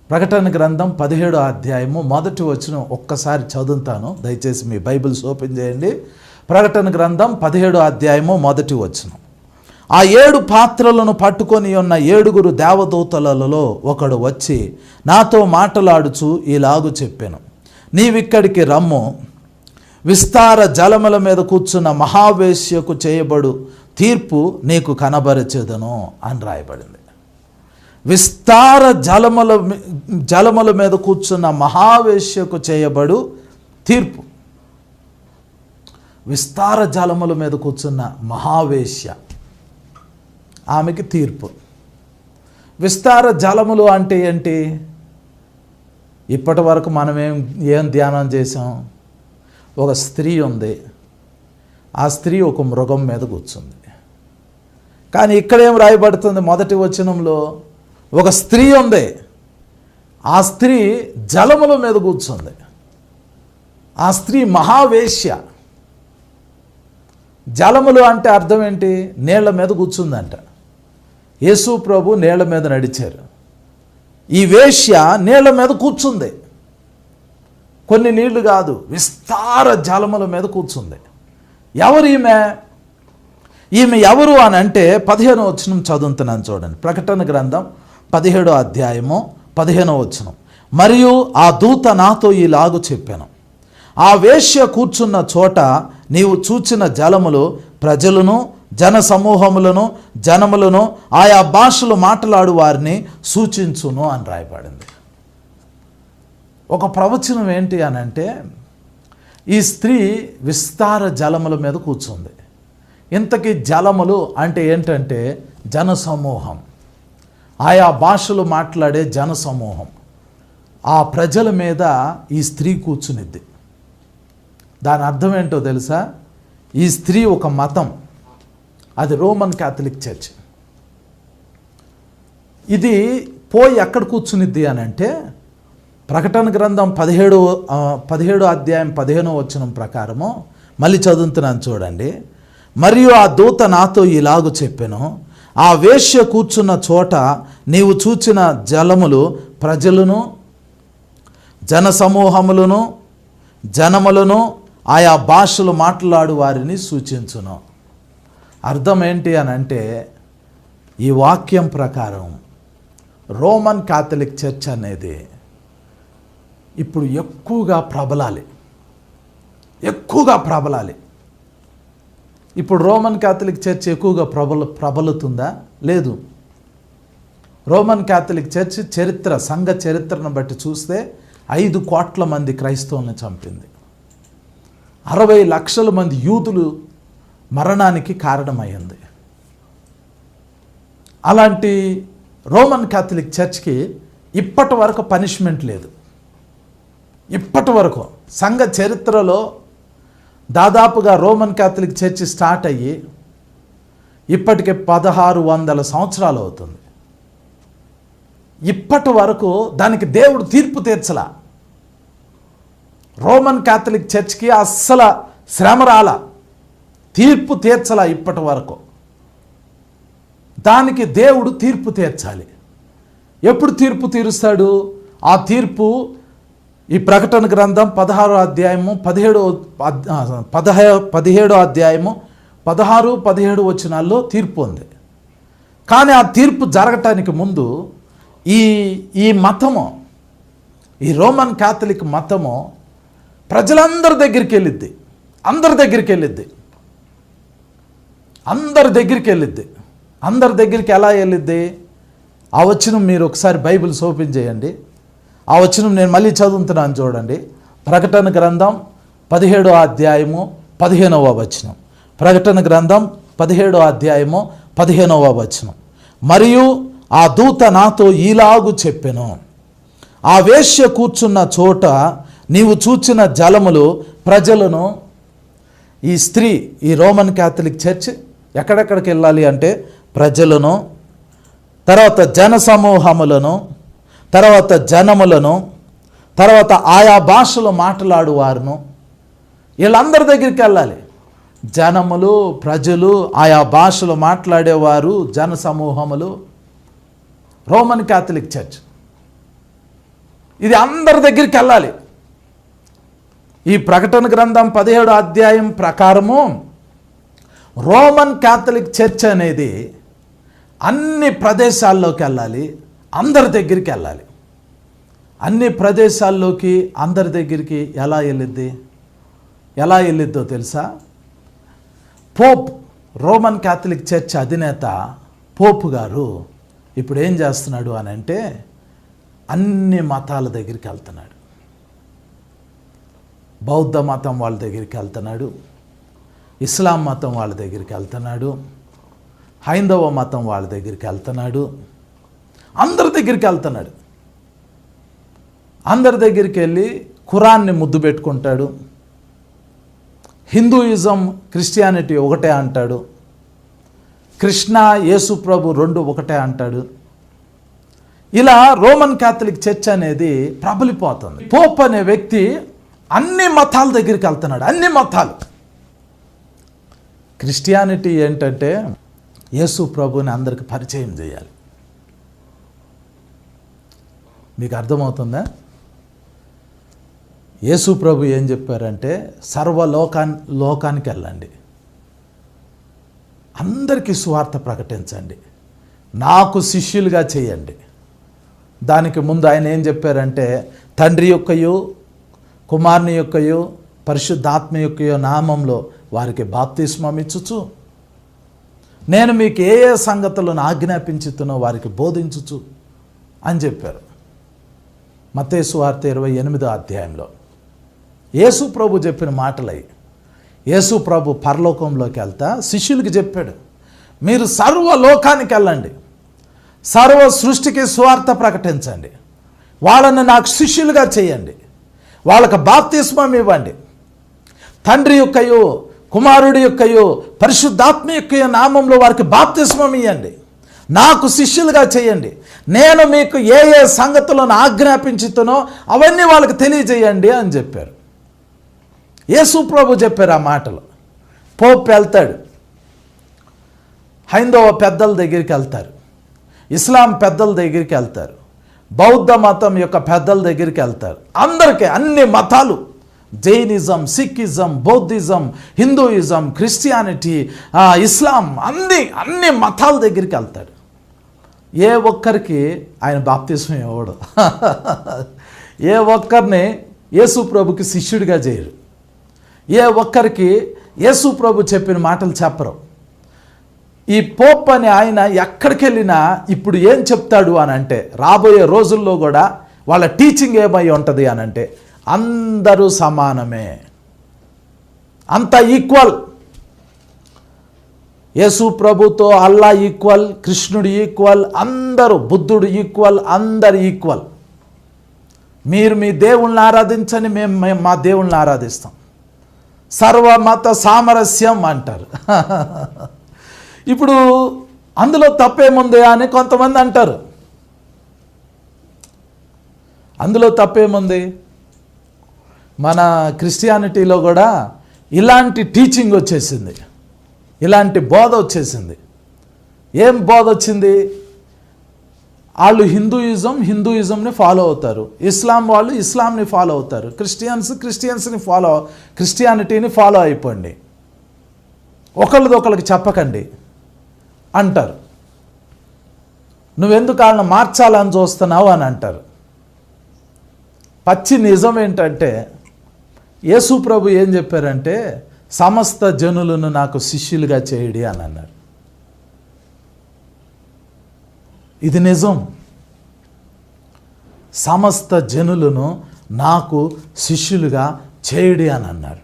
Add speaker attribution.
Speaker 1: ప్రకటన గ్రంథం 17వ అధ్యాయము మొదటి వచనం ఒక్కసారి చదువుతాను. దయచేసి మీ బైబిల్స్ ఓపెన్ చేయండి. ప్రకటన గ్రంథం 17వ అధ్యాయము మొదటి వచనం. ఆ 7 పాత్రలను పట్టుకొని ఉన్న 7 దేవదూతలలో ఒకడు వచ్చి నాతో మాటలాడుచు ఇలాగు చెప్పాను, నీవిక్కడికి రమ్ము, విస్తార జలముల మీద కూర్చున్న మహావేశ్యకు చేయబడు తీర్పు నీకు కనబరచెదను అని రాయబడింది. విస్తార జలముల మీద కూర్చున్న మహావేశ్యకు చేయబడు తీర్పు. విస్తార జలముల మీద కూర్చున్న మహావేశ్య, ఆమెకి తీర్పు. విస్తార జలములు అంటే ఏంటి? ఇప్పటి వరకు మనం ఏం ధ్యానం చేసాం? ఒక స్త్రీ ఉంది, ఆ స్త్రీ ఒక మృగం మీద కూర్చుంది. కానీ ఇక్కడేం రాయబడుతుంది? మొదటి వచనంలో ఒక స్త్రీ ఉంది, ఆ స్త్రీ జలముల మీద కూర్చుంది. ఆ స్త్రీ మహావేశ్య. జలములు అంటే అర్థం ఏంటి? నీళ్ల మీద కూర్చుందంట. యేసు ప్రభు నీళ్ల మీద నడిచారు, ఈ వేశ్య నీళ్ల మీద కూర్చుంది. కొన్ని నీళ్లు కాదు, విస్తార జలముల మీద కూర్చుంది. ఎవరు ఈమె? ఈమె ఎవరు అని అంటే 15వ వచనం చదువుతున్నాను చూడండి. ప్రకటన గ్రంథం 17వ అధ్యాయము 15వ వచనం. మరియు ఆ దూత నాతో ఇలాగు చెప్పాను, ఆ వేశ్య కూర్చున్న చోట నీవు చూచిన జలములు ప్రజలను, జన సమూహములను, జనములను, ఆయా భాషలు మాట్లాడు వారిని సూచించును అని రాయబడింది. ఒక ప్రవచనం ఏంటి అని అంటే, ఈ స్త్రీ విస్తార జలముల మీద కూర్చుంది. ఇంతకీ జలములు అంటే ఏంటంటే జనసమూహం, ఆయా భాషలు మాట్లాడే జనసమూహం. ఆ ప్రజల మీద ఈ స్త్రీ కూర్చునిద్ది. దాని అర్థం ఏంటో తెలుసా? ఈ స్త్రీ ఒక మతం, అది రోమన్ క్యాథలిక్ చర్చ్. ఇది పోయి ఎక్కడ కూర్చునిద్ది అని అంటే, ప్రకటన గ్రంథం 17వ అధ్యాయం 15వ వచనం ప్రకారము మళ్ళీ చదువుతున్నాను చూడండి. మరియు ఆ దూత నాతో ఇలాగు చెప్పెను, ఆ వేశ్య కూర్చున్న చోట నీవు చూచిన జలములు ప్రజలను, జనసమూహములను, జనములను, ఆయా భాషలు మాట్లాడు వారిని సూచించును. అర్థం ఏంటి అని అంటే, ఈ వాక్యం ప్రకారం రోమన్ క్యాథలిక్ చర్చ్ అనేది ఇప్పుడు ఎక్కువగా ప్రబలాలి. ఇప్పుడు రోమన్ క్యాథలిక్ చర్చ్ ఎక్కువగా ప్రబలుతుందా? లేదు. రోమన్ క్యాథలిక్ చర్చ్ సంఘ చరిత్రను బట్టి చూస్తే 5 కోట్ల మంది క్రైస్తవులను చంపింది. 60 లక్షల మంది యూదులు మరణానికి కారణమైంది. అలాంటి రోమన్ క్యాథలిక్ చర్చ్కి ఇప్పటి వరకు పనిష్మెంట్ లేదు. ఇప్పటి వరకు సంఘ చరిత్రలో దాదాపుగా రోమన్ క్యాథలిక్ చర్చ్ స్టార్ట్ అయ్యి ఇప్పటికే 1600 సంవత్సరాలు అవుతుంది. ఇప్పటి వరకు దానికి దేవుడు తీర్పు తీర్చలా. రోమన్ క్యాథలిక్ చర్చ్కి అస్సలు శ్రమ రాల, తీర్పు తీర్చలా ఇప్పటి వరకు. దానికి దేవుడు తీర్పు తీర్చాలి. ఎప్పుడు తీర్పు తీరుస్తాడు? ఆ తీర్పు ఈ ప్రకటన గ్రంథం 16వ అధ్యాయము 17వ అధ్యాయము 16, 17 వచనాల్లో తీర్పు ఉంది. కానీ ఆ తీర్పు జరగటానికి ముందు ఈ మతము, ఈ రోమన్ క్యాథలిక్ మతము ప్రజలందరి దగ్గరికి వెళ్ళిద్ది. అందరి దగ్గరికి ఎలా వెళ్ళిద్ది? ఆ వచనం మీరు ఒకసారి బైబిల్స్ ఓపెన్ చేయండి. ఆ వచనం నేను మళ్ళీ చదువుతున్నాను చూడండి. ప్రకటన గ్రంథం 17వ అధ్యాయము 15వ వచనం. ప్రకటన గ్రంథం 17వ అధ్యాయము 15వ వచనం. మరియు ఆ దూత నాతో ఈలాగు చెప్పెను, ఆ వేశ్య కూర్చున్న చోట నీవు చూచిన జలములు ప్రజలను. ఈ స్త్రీ, ఈ రోమన్ క్యాథలిక్ చర్చ్ ఎక్కడెక్కడికి వెళ్ళాలి అంటే ప్రజలను, తర్వాత జన సమూహములను, తర్వాత జనములను, తర్వాత ఆయా భాషలు మాట్లాడు వారును, వీళ్ళందరి దగ్గరికి వెళ్ళాలి. జనములు, ప్రజలు, ఆయా భాషలు మాట్లాడేవారు, జన సమూహములు, రోమన్ క్యాథలిక్ చర్చ్. ఇది అందరి దగ్గరికి వెళ్ళాలి. ఈ ప్రకటన గ్రంథం 17వ అధ్యాయం ప్రకారము రోమన్ క్యాథలిక్ చర్చ్ అనేది అన్ని ప్రదేశాల్లోకి వెళ్ళాలి, అందరి దగ్గరికి వెళ్ళాలి. అన్ని ప్రదేశాల్లోకి అందరి దగ్గరికి ఎలా వెళ్ళిద్దో తెలుసా? పోప్, రోమన్ క్యాథలిక్ చర్చ్ అధినేత పోప్ గారు ఇప్పుడు ఏం చేస్తున్నాడు అని అంటే అన్ని మతాల దగ్గరికి వెళ్తున్నాడు. బౌద్ధ మతం వాళ్ళ దగ్గరికి వెళ్తున్నాడు, ఇస్లాం మతం వాళ్ళ దగ్గరికి వెళ్తున్నాడు, హైందవ మతం వాళ్ళ దగ్గరికి వెళ్తున్నాడు, అందరి దగ్గరికి వెళ్తున్నాడు. అందరి దగ్గరికి వెళ్ళి ఖురాన్ని ముద్దు పెట్టుకుంటాడు. హిందూయిజం క్రిస్టియానిటీ ఒకటే అంటాడు, కృష్ణ యేసు ప్రభు రెండు ఒకటే అంటాడు. ఇలా రోమన్ క్యాథలిక్ చర్చ్ అనేది ప్రబలిపోతుంది. పోప్ అనే వ్యక్తి అన్ని మతాల దగ్గరికి వెళ్తున్నాడు, అన్ని మతాలు. క్రిస్టియానిటీ ఏంటంటే యేసు ప్రభుని అందరికి పరిచయం చేయాలి. మీకు అర్థమవుతుందా? యేసు ప్రభు ఏం చెప్పారంటే లోకానికి వెళ్ళండి, అందరికీ సువార్త ప్రకటించండి, నాకు శిష్యులుగా చేయండి. దానికి ముందు ఆయన ఏం చెప్పారంటే తండ్రి యొక్కయు కుమారుని యొక్కయు పరిశుద్ధాత్మ యొక్కయో నామంలో వారికి బాప్తిస్మం ఇచ్చుచు నేను మీకు ఏ ఏ సంగతులను ఆజ్ఞాపించుతునో వారికి బోధించుచు అని చెప్పారు. మత్తయి సువార్త 28వ అధ్యాయంలో యేసు ప్రభు చెప్పిన మాటలై. యేసు ప్రభు పరలోకంలోకి వెళ్తా శిష్యులకి చెప్పాడు, మీరు సర్వలోకానికి వెళ్ళండి, సర్వ సృష్టికి సువార్త ప్రకటించండి, వాళ్ళని నాకు శిష్యులుగా చేయండి, వాళ్ళకి బాప్తిస్మం ఇవ్వండి, తండ్రి యొక్కయు కుమారుడి యొక్కయు పరిశుద్ధాత్మ యొక్క నామంలో వారికి బాప్తిస్మం ఇవ్వండి, నాకు శిష్యులుగా చేయండి, నేను మీకు ఏ ఏ సంగతులను ఆజ్ఞాపించుతునో అవన్నీ వాళ్ళకి తెలియజేయండి అని చెప్పారు. యేసు ప్రభు చెప్పారు ఆ మాటలు. పోప్ వెళ్తాడు, హైందవ పెద్దల దగ్గరికి వెళ్తారు, ఇస్లాం పెద్దల దగ్గరికి వెళ్తారు, బౌద్ధ మతం యొక్క పెద్దల దగ్గరికి వెళ్తారు. అందరికీ అన్ని మతాలు, జైనిజం, సిక్కిజం, బౌద్ధిజం, హిందూయిజం, క్రిస్టియానిటీ, ఇస్లాం, అన్ని మతాల దగ్గరికి వెళ్తాడు. ఏ ఒక్కరికి ఆయన బాప్తిస్మం ఇవ్వడు. ఏ ఒక్కరిని యేసు ప్రభుకి శిష్యుడిగా చేయరు. ఏ ఒక్కరికి యేసు ప్రభు చెప్పిన మాటలు చెప్పరు. ఈ పోప్ అని ఆయన ఎక్కడికి వెళ్ళినా ఇప్పుడు ఏం చెప్తాడు అని అంటే రాబోయే రోజుల్లో కూడా వాళ్ళ టీచింగ్ ఏమై ఉంటుంది అని అంటే అందరూ సమానమే, అంత ఈక్వల్. యేసు ప్రభుతో అల్లా ఈక్వల్, కృష్ణుడు ఈక్వల్, అందరూ, బుద్ధుడు ఈక్వల్, అందరు ఈక్వల్. మీరు మీ దేవుళ్ళని ఆరాధించని, మేము మా దేవుళ్ళని ఆరాధిస్తాం. సర్వమత సామరస్యం అంటారు. ఇప్పుడు అందులో తప్పేముంది అని కొంతమంది అంటారు. అందులో తప్పేముంది? మన క్రిస్టియానిటీలో కూడా ఇలాంటి టీచింగ్ వచ్చేసింది, ఇలాంటి బోధ వచ్చేసింది. ఏం బోధ వచ్చింది? వాళ్ళు హిందూయిజంని ఫాలో అవుతారు, ఇస్లాం వాళ్ళు ఇస్లాంని ఫాలో అవుతారు, క్రిస్టియానిటీని ఫాలో అయిపోండి, ఒకళ్ళకి చెప్పకండి అంటారు. నువ్వెందుకు వాళ్ళని మార్చాలని చూస్తున్నావు అని అంటారు. పచ్చి నిజం ఏంటంటే యేసు ప్రభు ఏం చెప్పారంటే సమస్త జనులను నాకు శిష్యులుగా చేయడి అని అన్నారు. ఇది నిజం. సమస్త జనులను నాకు శిష్యులుగా చేయడి అని అన్నారు.